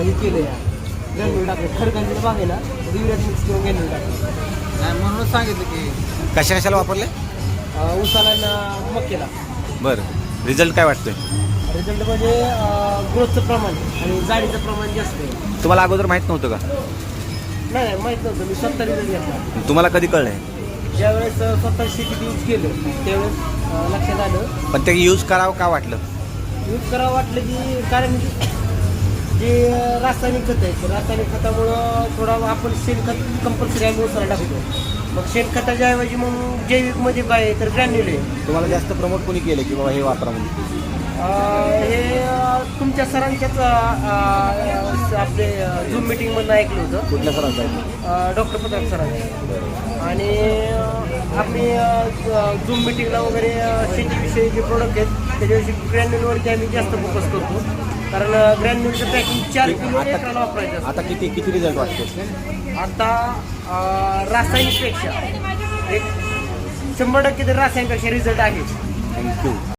हे केलं या ग्रॅन्युल टाकलं खडकांच्या बागेला युरियात मिक्स करून ग्रॅन्युल टाकलं. नाही म्हणून सांगितलं की कशा कशाला वापरले? उसाला ना मक्केला. बरं, रिझल्ट काय वाटतोय? रिझल्ट म्हणजे ग्रोथचं प्रमाण आणि जाडीचं प्रमाण जास्त आहे. तुम्हाला अगोदर माहीत नव्हतं का? नाही माहीत नव्हतं, मी स्वतः रिझल्ट घेतला. तुम्हाला कधी कळलंय? ज्यावेळेस स्वतः शेतीत यूज केलं त्यावेळेस लक्षात आलं. पण ते यूज करावं का वाटलं? यूज करावं वाटलं की कारण जे रासायनिक खत आहे रासायनिक खतामुळं थोडा आपण शेणखत कंपल्सरी आम्ही उसाला टाकतो. मग शेणखताच्या ऐवजी मग जैविकमध्ये काय आहे तर ग्रॅन्युल आहे. तुम्हाला जास्त प्रमोट कोणी केलं की बाबा हे वापरा म्हणून? हे तुमच्या सरांच्याच आपले झूम मिटिंगमधून ऐकलं होतं. कुठल्या सरांचं? डॉक्टर पत्रक सरांचं. आणि आपली झूम मिटिंगला वगैरे शेतीविषयी जे प्रोडक्ट आहेत त्याच्याविषयी ग्रॅन्युलवरती आम्ही जास्त फोकस करतो. कारण ग्रॅन्युलचं पॅकिंग 4 किलो एकराला वापरायचं. आता किती रिझल्ट वाटतो? आता रासायनिकपेक्षा एक 100% तरी रासायनिकपेक्षा रिझल्ट आहे. थँक्यू.